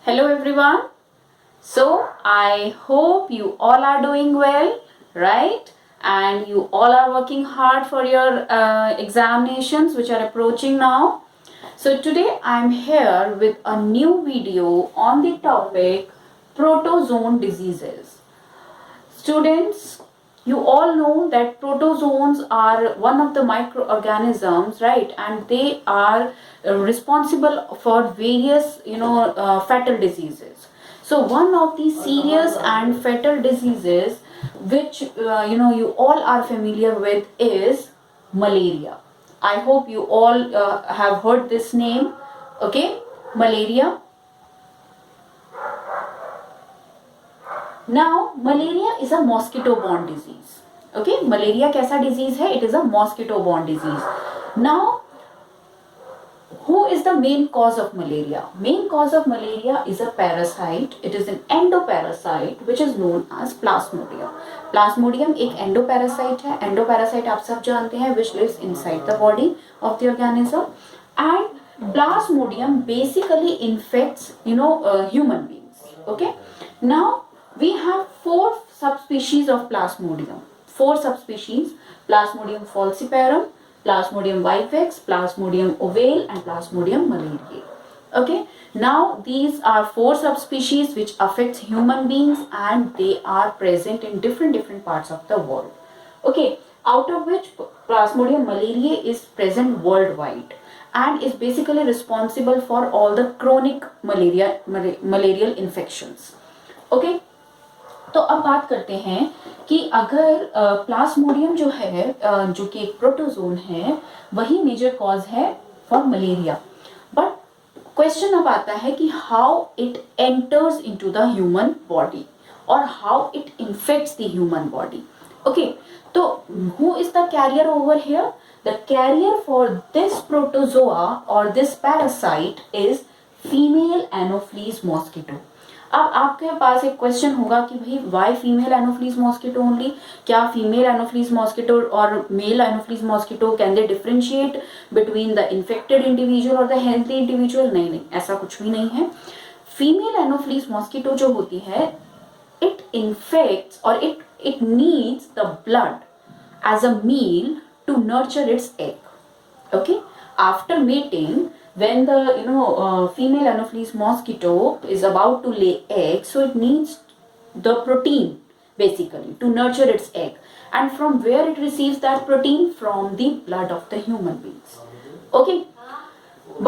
Hello everyone. So I hope you all are doing well, right? And you all are working hard for your examinations which are approaching now. So today I'm here with a new video on the topic protozoan diseases. Students, you all know that protozoans are one of the microorganisms, right? And they are responsible for various, fatal diseases. So one of the serious and fatal diseases which, you all are familiar with is malaria. I hope you all have heard this name, okay? Malaria. Now, malaria is a mosquito-borne disease. Okay, malaria कैसा disease है? It is a mosquito-borne disease. Now, who is the main cause of malaria? Main cause of malaria is a parasite. It is an endoparasite which is known as Plasmodium. Plasmodium एक endoparasite है. Endoparasite आप सब जानते हैं which lives inside the body of the organism. And Plasmodium basically infects, human beings. Okay. Now, we have four subspecies of Plasmodium. Four subspecies: Plasmodium falciparum, Plasmodium vivax, Plasmodium ovale, and Plasmodium malariae. Okay. Now these are four subspecies which affects human beings, and they are present in different parts of the world. Okay. Out of which Plasmodium malariae is present worldwide and is basically responsible for all the chronic malarial infections. Okay. तो अब बात करते हैं कि अगर Plasmodium जो है जो कि एक प्रोटोजोन है वही मेजर कॉज है फॉर मलेरिया, बट क्वेश्चन अब आता है कि how it enters into the human body और how it infects the human body. Okay, तो who is the carrier over here? The carrier for this protozoa और this parasite is female anopheles mosquito. अब आपके पास एक question होगा कि भाई why female anopheles mosquito only? क्या फीमेल एनोफ्लीज मॉस्किटो और male anopheles mosquito can they differentiate between the infected individual और द हेल्थी इंडिविजुअल? नहीं नहीं, ऐसा कुछ भी नहीं है. फीमेल एनोफ्लीज मॉस्किटो जो होती है इट इन्फेक्ट्स और it needs the blood as a meal to nurture its egg. Okay, after mating, when the female anopheles mosquito is about to lay eggs, so it needs the protein basically to nurture its egg. And from where it receives that protein? From the blood of the human beings. Okay,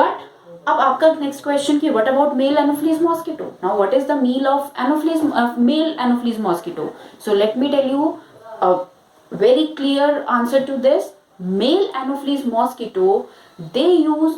but अब आपका next question कि what about male anopheles mosquito? Now what is the meal of male anopheles mosquito? So let me tell you a very clear answer to this. Male anopheles mosquito, they use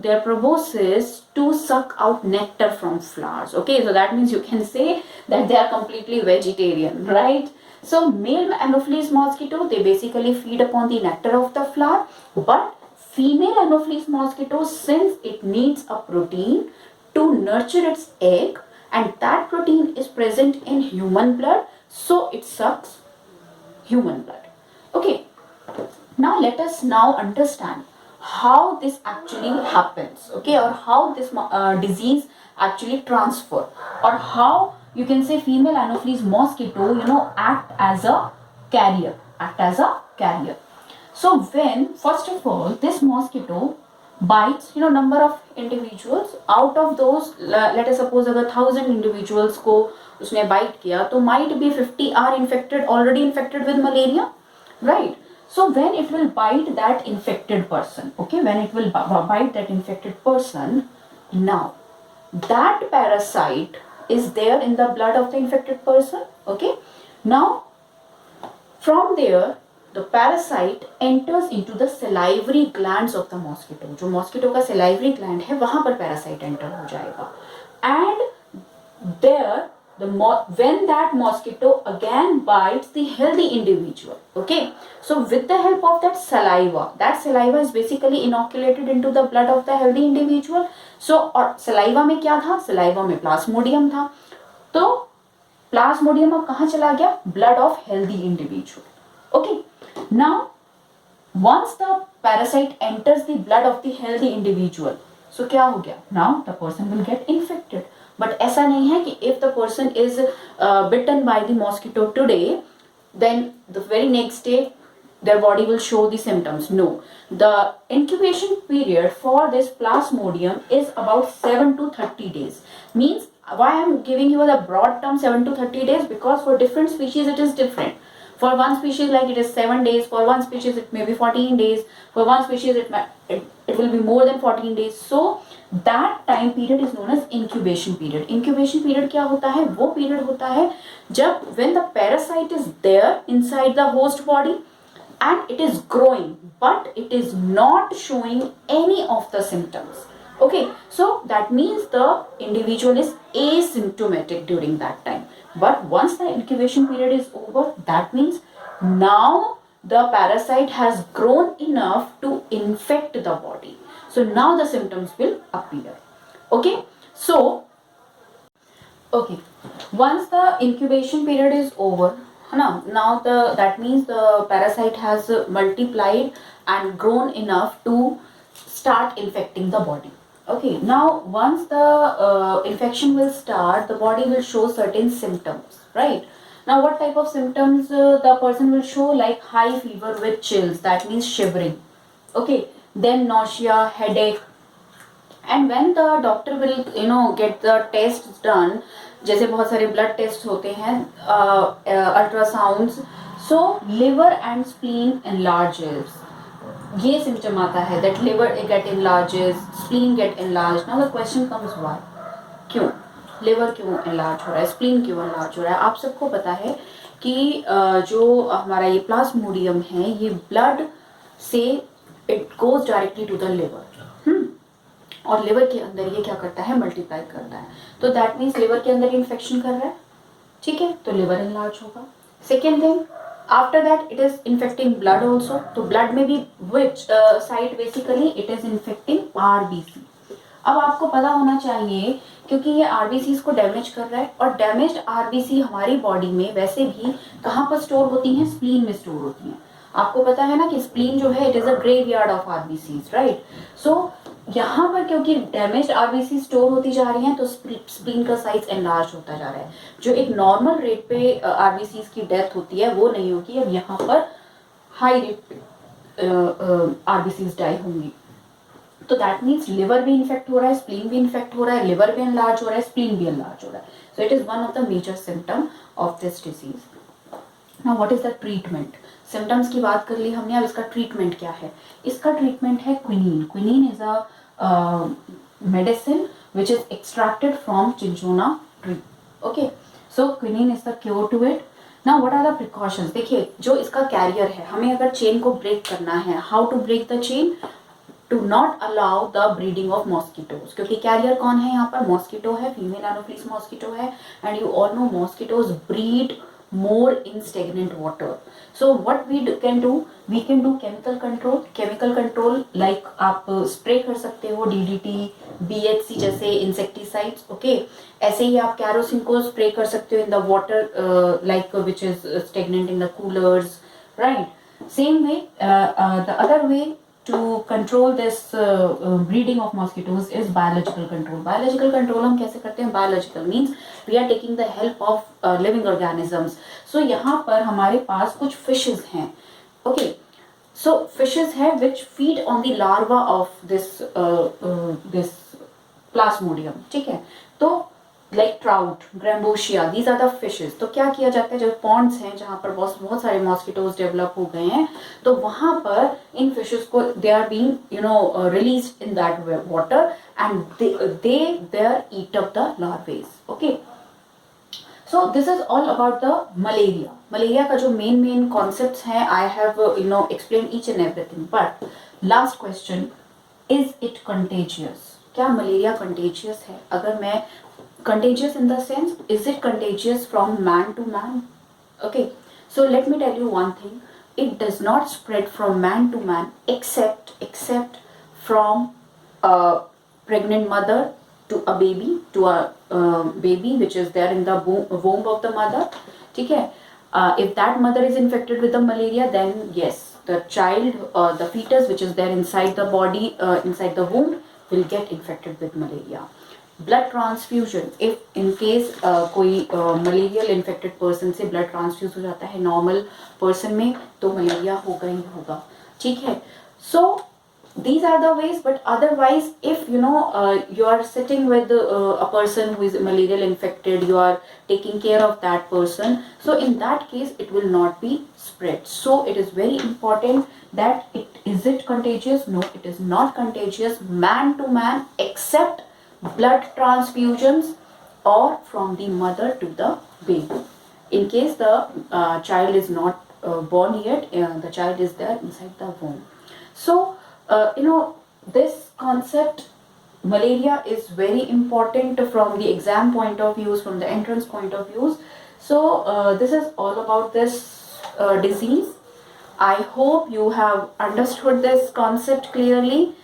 their proboscis to suck out nectar from flowers. Okay, so that means you can say that they are completely vegetarian, right? So male anopheles mosquito, they basically feed upon the nectar of the flower, but female anopheles mosquito, since it needs a protein to nurture its egg, and that protein is present in human blood, so it sucks human blood. Okay, now let us now understand how this actually happens, okay, or how this disease actually transfer, or how you can say female anopheles mosquito act as a carrier. So when first of all this mosquito bites number of individuals, out of those let us suppose अगर 1000 individuals को उसने bite किया तो might be 50 are already infected with malaria, right? So when it will bite that infected person, okay, when it will bite that infected person, now that parasite is there in the blood of the infected person. Okay, now from there the parasite enters into the salivary glands of the mosquito. जो mosquito का salivary gland है वहाँ पर parasite enter हो जाएगा, and there when that mosquito again bites the healthy individual. Okay, so with the help of that saliva is basically inoculated into the blood of the healthy individual. So और saliva में क्या था? saliva में plasmodium था, तो plasmodium अब कहाँ चला गया? blood of healthy individual. Okay, now once the parasite enters the blood of the healthy individual, so क्या हो गया? Now the person will get infected. But ऐसा नहीं है कि if the person is bitten by the mosquito today then the very next day their body will show the symptoms. No, the incubation period for this plasmodium is about 7 to 30 days. Means why I'm giving you the broad term 7 to 30 days, because for different species it is different. For one species like it is 7 days, for one species it may be 14 days, for one species it will be more than 14 days. So that time period is known as incubation period. Incubation period क्या होता है? वो period होता है जब when the parasite is there inside the host body and it is growing but it is not showing any of the symptoms. Okay, so that means the individual is asymptomatic during that time. But once the incubation period is over, that means now the parasite has grown enough to infect the body. So now the symptoms will appear. Okay, so okay, once the incubation period is over, now that means the parasite has multiplied and grown enough to start infecting the body. Okay, now once the infection will start, the body will show certain symptoms, right? Now what type of symptoms the person will show? Like high fever with chills, that means shivering. Okay, then nausea, headache. And when the doctor will get the tests done, जैसे बहुत सारे blood test होते हैं, ultrasounds, so liver and spleen enlarges, ये symptom आता है that liver get enlarges, spleen get enlarged. Now the question comes why? क्यों liver क्यों enlarge हो रहा है, स्प्लीन क्यों enlarge हो रहा है? आप सबको पता है कि जो हमारा ये प्लाज्मोडियम है, ये ब्लड से it goes directly to the liver, और लिवर के अंदर ये क्या करता है? मल्टीप्लाई करता है. तो दैट मीन्स लिवर के अंदर इन्फेक्शन कर रहा है, ठीक है, तो लिवर एनलार्ज होगा. Second thing, after that it is infecting blood also. तो ब्लड में भी which side? Basically it is infecting RBC. अब आपको पता होना चाहिए, क्योंकि ये आरबीसी को डैमेज कर रहा है, और डैमेज्ड आरबीसी हमारी बॉडी में वैसे भी कहाँ पर स्टोर होती हैं? स्प्लीन में स्टोर होती हैं. आपको पता है ना कि स्प्लीन जो है it is a graveyard of RBCs, right? So यहाँ पर क्योंकि डैमेज्ड आरबीसी स्टोर होती जा रही हैं, तो स्प्लीन का साइज एनलार्ज होता जा रहा है. जो एक नॉर्मल रेट पे आरबीसीज की डेथ होती है वो नहीं होगी, अब यहाँ पर हाई रेट पे आरबीसीज डाई होंगी. तो दैट मीन्स लिवर भी इन्फेक्ट हो रहा है, स्प्लीन भी इन्फेक्ट हो रहा है, लिवर भी एनलार्ज हो रहा है, स्प्लीन भी एनलार्ज हो रहा है. So it is one of the major symptom of this disease. Now what is the treatment? Symptoms की बात कर ली हमने, अब इसका ट्रीटमेंट क्या है? इसका ट्रीटमेंट है quinine. Quinine is a medicine which is extracted from cinchona tree. Okay, so quinine is the cure to it. Now what are the precautions? देखिए, जो इसका कैरियर है, हमें अगर चेन को ब्रेक करना है, how to break the chain? To not allow the breeding of mosquitoes. क्योंकि कैरियर कौन है यहाँ पर? मॉस्किटो है, फीमेल एनोफिलिस मॉस्किटो है, and you all know mosquitoes breed more in stagnant water. So what we can do? We can do chemical control. Chemical control like आप spray कर सकते हो DDT, BHC जैसे इंसेक्टिसाइड्स. ओके, ऐसे ही आप kerosene को spray कर सकते हो in the water like which is stagnant in the coolers, right? Same way, the other way to control this breeding of mosquitoes is biological control. Biological control हम कैसे करते हैं? Biological means we are taking the help of living organisms. So यहाँ पर हमारे पास कुछ fishes हैं. Okay, so fishes है which feed on the larva of this plasmodium. ठीक है, तो like trout, Grambosia, these are the fishes. तो क्या किया जाता है? जो ponds हैं जहाँ पर बहुत सारे mosquitoes डेवलप हो गए हैं, तो वहाँ पर इन fishes को they are being released in that water and they there eat up the larvae. Okay, so this is all about the malaria. Malaria का जो main concepts हैं, I have explained each and everything. But last question, is it contagious? क्या malaria contagious है? अगर मैं contagious in the sense, is it contagious from man to man? Okay, so let me tell you one thing, it does not spread from man to man except from a pregnant mother to a baby which is there in the womb of the mother. ठीक है, if that mother is infected with the malaria, then yes, the child, the fetus which is there inside the body, inside the womb will get infected with malaria. Blood transfusion, if in case कोई malarial infected person से blood transfuse हो जाता है normal person में, तो malaria होगा ही होगा, ठीक है. सो these are the ways, but otherwise if you are sitting with a person who is malarial infected, you are taking care of that person, so in that case it will not be spread. So it is very important that is it contagious? No, it is not contagious man to man, except blood transfusions or from the mother to the baby. In case the child is not born yet, the child is there inside the womb. So this concept, malaria is very important from the exam point of views, from the entrance point of views. So this is all about this disease. I hope you have understood this concept clearly.